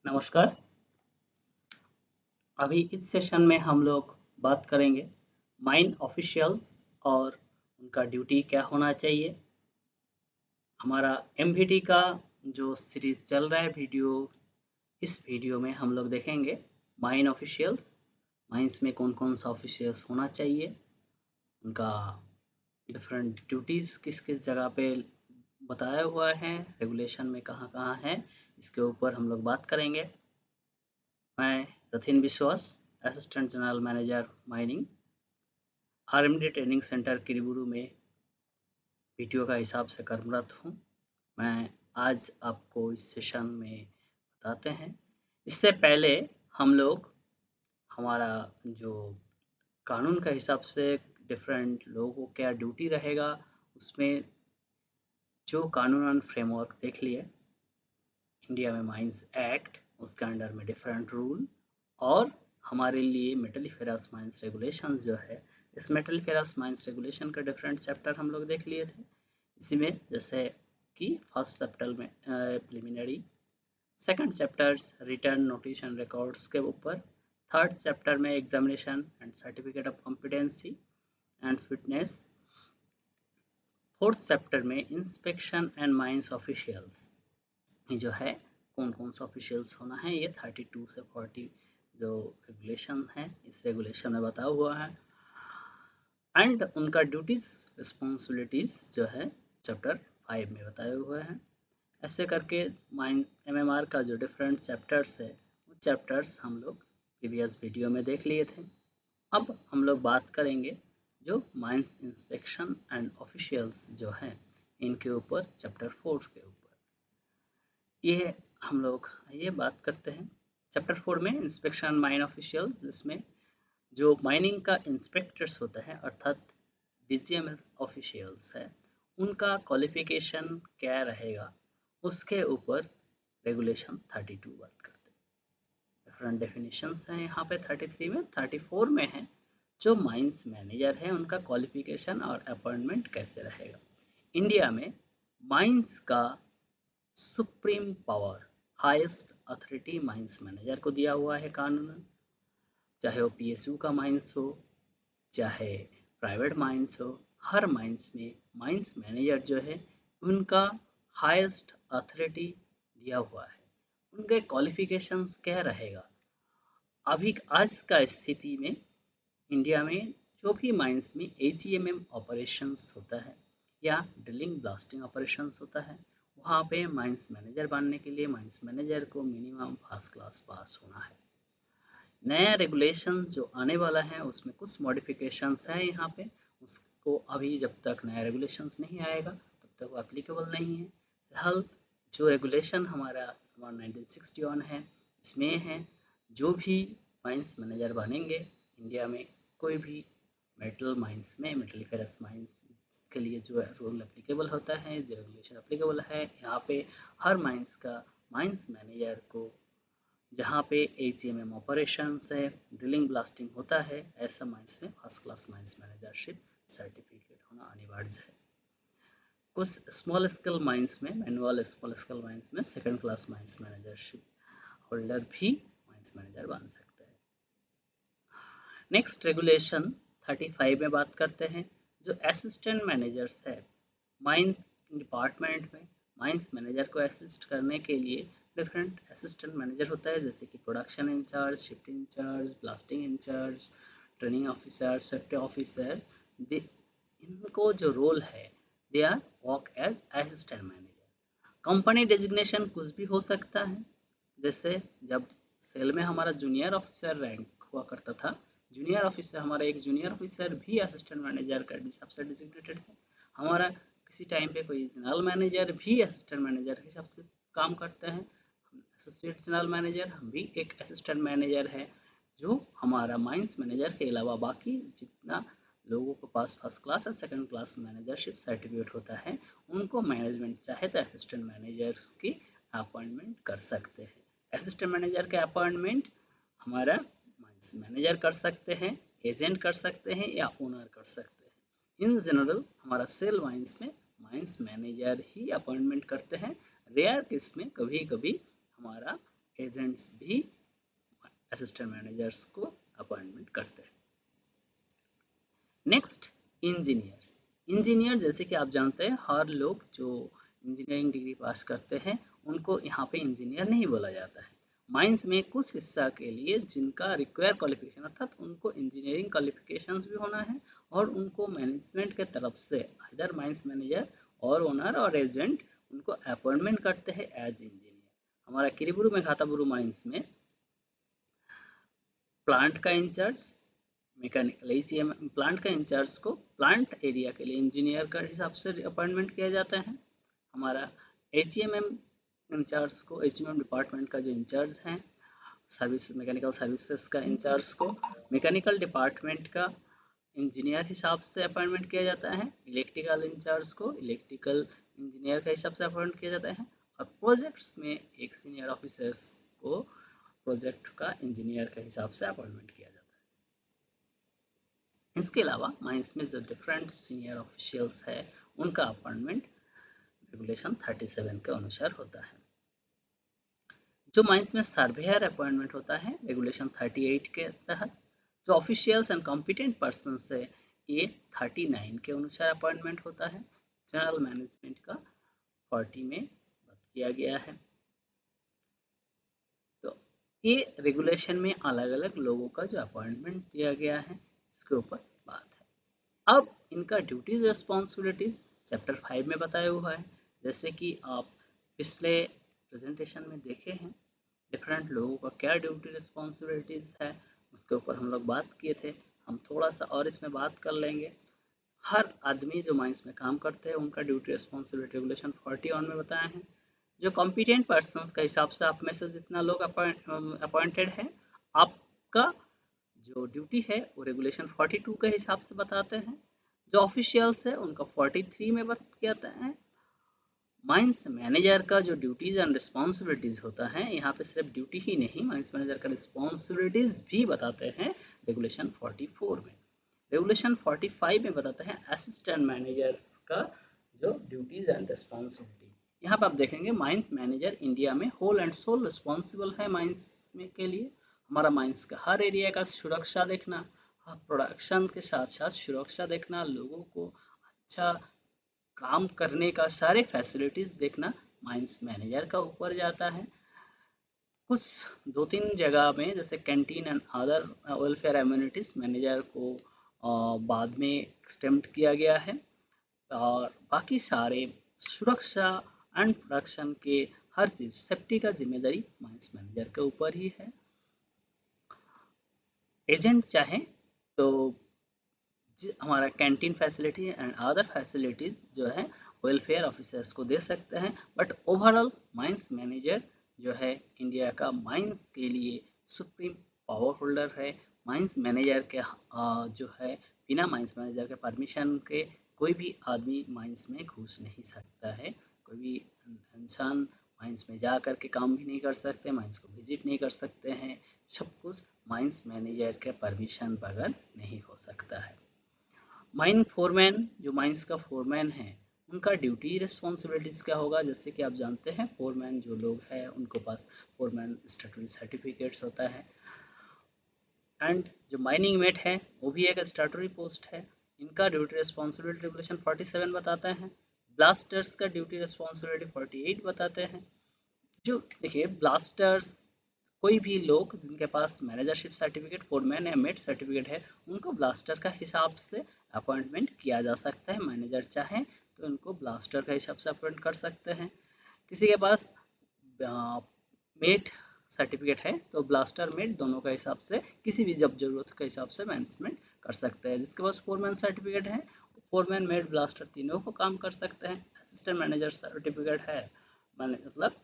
नमस्कार। अभी इस सेशन में हम लोग बात करेंगे माइन ऑफिशियल्स और उनका ड्यूटी क्या होना चाहिए। हमारा एमवीटी का जो सीरीज चल रहा है इस वीडियो में हम लोग देखेंगे माइन ऑफिशियल्स, माइंस में कौन कौन सा ऑफिशियल्स होना चाहिए, उनका डिफरेंट ड्यूटीज़ किस किस जगह पे बताया हुआ है, रेगुलेशन में कहाँ कहाँ है, इसके ऊपर हम लोग बात करेंगे। मैं रथिन विश्वास, assistant general manager mining, RMD training centre Kiriburu में पीटीओ का हिसाब से कर्मरत हूँ। मैं आज आपको इस सेशन में बताते हैं। इससे पहले हम लोग हमारा जो कानून का हिसाब से डिफरेंट लोगों को क्या ड्यूटी रहेगा, उसमें जो कानून फ्रेमवर्क देख लिए। इंडिया में माइंस एक्ट, उसके अंडर में डिफरेंट रूल और हमारे लिए मेटलिफेरस माइंस रेगुलेशन जो है, इस मेटलिफेरस माइंस रेगुलेशन का डिफरेंट चैप्टर हम लोग देख लिए थे। इसी में जैसे कि फर्स्ट चैप्टर में preliminary, second chapters return notice and records के ऊपर, थर्ड चैप्टर में examination and certificate of competency and fitness, fourth chapter में इंस्पेक्शन एंड माइंस ऑफिशियल्स जो है कौन कौन सा ऑफिशियल्स होना है, ये 32 से 40 जो रेगुलेशन है इस रेगुलेशन में बताया हुआ है। एंड उनका ड्यूटीज रिस्पॉन्सिबिलिटीज जो है चैप्टर 5 में बताए हुए हैं। ऐसे करके माइन एमएमआर का जो डिफरेंट चैप्टर्स है, वो चैप्टर्स हम लोग प्रीवियस वीडियो में देख लिए थे। अब हम लोग बात करेंगे जो माइंस इंस्पेक्शन एंड ऑफिशियल्स जो हैं इनके ऊपर, चैप्टर 4 के ऊपर। ये हम लोग ये बात करते हैं चैप्टर 4 में इंस्पेक्शन माइन ऑफिशियल्स, जिसमें जो माइनिंग का इंस्पेक्टर्स होता है अर्थात डीजीएमएस ऑफिशियल्स है, उनका क्वालिफिकेशन क्या रहेगा, उसके ऊपर रेगुलेशन 32 बात करते हैं। डिफरेंट डेफिनेशंस हैं यहाँ पे 33 में, 34 में है जो माइंस मैनेजर है उनका क्वालिफिकेशन और अपॉइंटमेंट कैसे रहेगा। इंडिया में माइंस का supreme power, highest authority mines manager को दिया हुआ है कानून, चाहे वो पीएसयू का माइंस हो, चाहे प्राइवेट माइंस हो, हर माइंस में माइंस मैनेजर जो है उनका हाईएस्ट अथॉरिटी दिया हुआ है। उनके क्वालिफिकेशंस क्या रहेगा। अभी आज का स्थिति में इंडिया में जो भी माइंस में एजीएमएम ऑपरेशंस होता है या ड्रिलिंग ब्लास्टिंग ऑपरेशंस होता है, वहाँ पे माइंस मैनेजर बनने के लिए माइंस मैनेजर को मिनिमम फर्स्ट क्लास पास होना है। नया रेगुलेशन जो आने वाला है उसमें कुछ मॉडिफिकेशंस है यहाँ पे, उसको अभी जब तक नया रेगुलेशंस नहीं आएगा तब तक वो एप्लीकेबल नहीं है। फिलहाल जो रेगुलेशन हमारा 1961 है, इसमें है जो भी माइंस मैनेजर बनेंगे इंडिया में, कोई भी मेटल माइंस में, मेटलिफेरस माइंस के लिए जो रूल एप्लीकेबल होता है, जो रेगुलेशन एप्लीकेबल है, यहाँ पे हर माइंस का माइंस मैनेजर को, जहाँ पे एजीएमएम ऑपरेशंस है, ड्रिलिंग ब्लास्टिंग होता है, ऐसा माइंस में फर्स्ट क्लास माइंस मैनेजरशिप सर्टिफिकेट होना अनिवार्य है। कुछ स्मॉल स्केल माइंस में, मैनुअल स्मॉल स्केल माइंस में सेकंड क्लास माइंस मैनेजरशिप होल्डर भी माइंस मैनेजर बन सकते हैं। नेक्स्ट रेगुलेशन 35 में बात करते हैं जो असिस्टेंट मैनेजर्स है। माइन डिपार्टमेंट में माइंस मैनेजर को असिस्ट करने के लिए डिफरेंट असिस्टेंट मैनेजर होता है, जैसे कि production incharge, shift incharge, blasting incharge, training officer, safety officer. इनको जो रोल है, they are work as assistant manager. Company designation कुछ भी हो सकता है, जैसे जब सेल में हमारा जूनियर ऑफिसर रैंक हुआ करता था, जूनियर ऑफिसर, हमारा एक जूनियर ऑफिसर भी असिस्टेंट मैनेजर का हिसाब से डिजिग्नेटेड है। हमारा किसी टाइम पे कोई जनरल मैनेजर भी असिस्टेंट मैनेजर के हिसाब से काम करते हैं। एसोसिएट जनरल मैनेजर, हम भी एक असिस्टेंट मैनेजर है, जो हमारा माइंस मैनेजर के अलावा बाकी जितना लोगों के पास फर्स्ट क्लास या सेकंड क्लास मैनेजरशिप सर्टिफिकेट होता है, उनको मैनेजमेंट चाहे तो असिस्टेंट मैनेजर्स की अपॉइंटमेंट कर सकते हैं। असिस्टेंट मैनेजर के अपॉइंटमेंट हमारा माइंस मैनेजर कर सकते हैं, एजेंट कर सकते हैं या ओनर कर सकते हैं। इन जनरल हमारा सेल माइंस में माइंस मैनेजर ही अपॉइंटमेंट करते हैं। रेयर केस में कभी कभी हमारा एजेंट्स भी असिस्टेंट मैनेजर्स को अपॉइंटमेंट करते हैं। Next, engineers. इंजीनियर जैसे कि आप जानते हैं, हर लोग जो इंजीनियरिंग डिग्री पास करते हैं उनको यहाँ पे इंजीनियर नहीं बोला जाता है। माइंस में कुछ हिस्सा के लिए जिनका रिक्वायर क्वालिफिकेशन, अर्थात उनको इंजीनियरिंग क्वालिफिकेशंस भी होना है और उनको मैनेजमेंट के तरफ से इधर माइंस मैनेजर और ओनर और एजेंट उनको अपॉइंटमेंट करते हैं एज इंजीनियर। हमारा किरीबुरु में घाटाबुरु माइंस में प्लांट का इंचार्ज, मैकेनिकल एसीएम प्लांट का इंचार्ज को प्लांट एरिया के लिए इंजीनियर का हिसाब से अपॉइंटमेंट किया जाता है। हमारा एचईएमएम इंचार्ज को, एचईएमएम डिपार्टमेंट का जो इंचार्ज है सर्विस, मैकेनिकल सर्विसेज का इंचार्ज को मैकेनिकल डिपार्टमेंट का इंजीनियर हिसाब से अपॉइंटमेंट किया जाता है। इलेक्ट्रिकल इंचार्ज को इलेक्ट्रिकल इंजीनियर के हिसाब से अपॉइंट किया जाता है। और प्रोजेक्ट्स में एक सीनियर ऑफिसर्स को प्रोजेक्ट का इंजीनियर के हिसाब से अपॉइंटमेंट किया जाता है। इसके अलावा माइंस में जो डिफरेंट सीनियर ऑफिशियल्स है उनका अपॉइंटमेंट रेगुलेशन 37 के अनुसार होता है। जो माइंस में सर्वेयर अपॉइंटमेंट होता है रेगुलेशन 38 के तहत, जो ऑफिशियल्स एंड कॉम्पिटेंट पर्सन से ये 39 के अनुसार अपॉइंटमेंट होता है। जनरल मैनेजमेंट का 40 में बात किया गया है। तो ये रेगुलेशन में अलग अलग लोगों का जो अपॉइंटमेंट दिया गया है इसके ऊपर बात है। अब इनका ड्यूटीज रिस्पॉन्सिबिलिटीज चैप्टर 5 में बताया हुआ है। जैसे कि आप पिछले प्रेजेंटेशन में देखे हैं डिफरेंट लोगों का क्या ड्यूटी रिस्पॉन्सिबिलिटीज है, उसके ऊपर हम लोग बात किए थे। हम थोड़ा सा और इसमें बात कर लेंगे। हर आदमी जो माइंस में काम करते हैं उनका ड्यूटी रिस्पॉन्सिबिलिटी रेगुलेशन 41 में बताए हैं। जो कॉम्पिटेंट पर्सनस का हिसाब से आप में से जितना लोग अपॉइंटेड है, आपका जो ड्यूटी है वो रेगुलेशन 42 के हिसाब से बताते हैं। जो ऑफिशियल्स है उनका 43 में बताते हैं। माइंस मैनेजर का जो ड्यूटीज एंड रिस्पॉन्सिबिलिटीज होता है, यहाँ पे सिर्फ ड्यूटी ही नहीं, माइंस मैनेजर का रिस्पॉन्सिबिलिटीज भी बताते हैं रेगुलेशन 44 में। रेगुलेशन 45 में बताते हैं असिस्टेंट मैनेजर्स का जो ड्यूटीज एंड रिस्पॉन्सिबिलिटी। यहाँ पर आप देखेंगे माइंस मैनेजर इंडिया में होल एंड सोल रिस्पॉन्सिबल है माइंस में के लिए। हमारा माइंस का हर एरिया का सुरक्षा देखना, प्रोडक्शन के साथ साथ सुरक्षा देखना, लोगों को अच्छा काम करने का सारे फैसिलिटीज़ देखना माइंस मैनेजर का ऊपर जाता है। कुछ 2-3 जगह में जैसे canteen and other welfare amenities manager को बाद में एक्सटेंड किया गया है और बाकी सारे सुरक्षा एंड प्रोडक्शन के हर चीज़ सेफ्टी का जिम्मेदारी माइंस मैनेजर के ऊपर ही है। एजेंट चाहे तो हमारा canteen facility and other facilities जो है वेलफेयर ऑफिसर्स को दे सकते हैं, बट ओवरऑल माइंस मैनेजर जो है इंडिया का माइंस के लिए सुप्रीम पावर होल्डर है। माइंस मैनेजर के जो है बिना माइंस मैनेजर के परमिशन के कोई भी आदमी माइंस में घुस नहीं सकता है। कोई भी इंसान माइंस में जा कर के काम भी नहीं कर सकते, माइंस को विजिट नहीं कर सकते हैं। सब कुछ माइंस मैनेजर के परमिशन बगैर नहीं हो सकता है। माइन फोरमैन, जो माइंस का फोरमैन है उनका ड्यूटी रिस्पॉन्सिबिलिटीज़ क्या होगा। जैसे कि आप जानते हैं फोरमैन जो लोग हैं उनको पास फोरमैन स्टैट्यूटरी सर्टिफिकेट्स होता है। एंड जो माइनिंग मेट है वो भी एक स्टैट्यूटरी पोस्ट है। इनका ड्यूटी रिस्पॉन्सिबिलिटी रेगुलेशन 47 बताते हैं। ब्लास्टर्स का ड्यूटी रिस्पॉन्सिबिलिटी 48 बताते हैं। जो देखिए ब्लास्टर्स कोई भी लोग जिनके पास मैनेजरशिप सर्टिफिकेट, फोरमैन या मेट सर्टिफिकेट है उनको ब्लास्टर का हिसाब से अपॉइंटमेंट किया जा सकता है। मैनेजर चाहे तो उनको ब्लास्टर का हिसाब से अपॉइंट कर सकते हैं। किसी के पास मेट सर्टिफिकेट है तो ब्लास्टर मेट दोनों का हिसाब से किसी भी जब जरूरत के हिसाब से मैनेजमेंट कर सकते हैं। जिसके पास फोरमैन सर्टिफिकेट है फोरमैन मेट ब्लास्टर तीनों को काम कर सकते हैं। असिस्टेंट मैनेजर सर्टिफिकेट है मतलब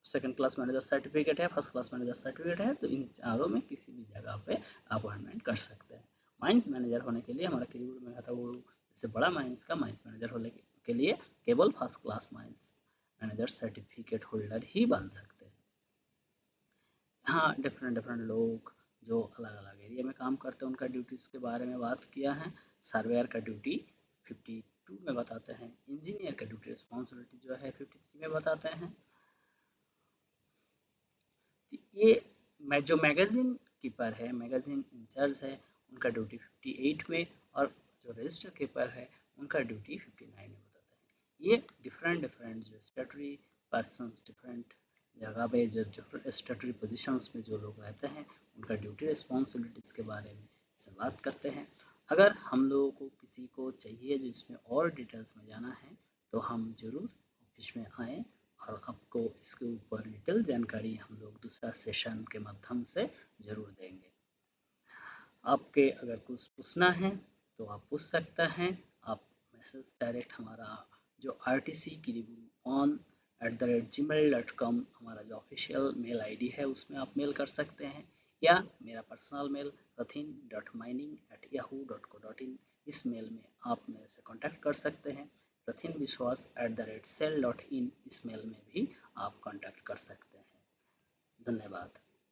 सेकंड क्लास मैनेजर सर्टिफिकेट है, फर्स्ट क्लास मैनेजर सर्टिफिकेट है, तो इन चारों में किसी भी जगह पे अपॉइंटमेंट कर सकते हैं। माइंस मैनेजर होने के लिए हमारा किरीबुरु में था वो जैसे बड़ा माइंस का माइंस मैनेजर होने के लिए केवल first class mines manager certificate holder ही बन सकते हैं। हाँ, डिफरेंट लोग जो अलग अलग एरिया में काम करते हैं उनका ड्यूटीज़ के बारे में बात किया है। सर्वेयर का ड्यूटी 52 में बताते हैं। इंजीनियर का ड्यूटी रिस्पॉन्सिबिलिटी जो है 53 में बताते हैं। ये जो मैगज़ीन कीपर है, मैगज़ीन इंचार्ज है, उनका ड्यूटी 58 में और जो रजिस्टर कीपर है उनका ड्यूटी 59 में बताता है। ये डिफरेंट जो स्टैट्यूटरी पर्सन्स डिफरेंट जगह पे जो स्टैट्यूटरी पोजीशंस में जो लोग रहते हैं उनका ड्यूटी रिस्पॉन्सिबिलिटीज़ के बारे में से बात करते हैं। अगर हम लोगों को किसी को चाहिए जो इसमें और डिटेल्स में जाना है तो हम ज़रूर ऑफिस में आएँ और आपको इसके ऊपर डिटेल जानकारी हम लोग दूसरा सेशन के माध्यम से ज़रूर देंगे। आपके अगर कुछ पूछना है तो आप पूछ सकते हैं। आप मैसेज डायरेक्ट हमारा जो rtckiriboon@gmail.com हमारा जो ऑफिशियल मेल आईडी है उसमें आप मेल कर सकते हैं या मेरा पर्सनल मेल rathin.mining@yahoo.co.in इस मेल में आप मेरे से कांटेक्ट कर सकते हैं। rathinviswas@cell.in इस मेल में भी आप कांटेक्ट कर सकते हैं। धन्यवाद।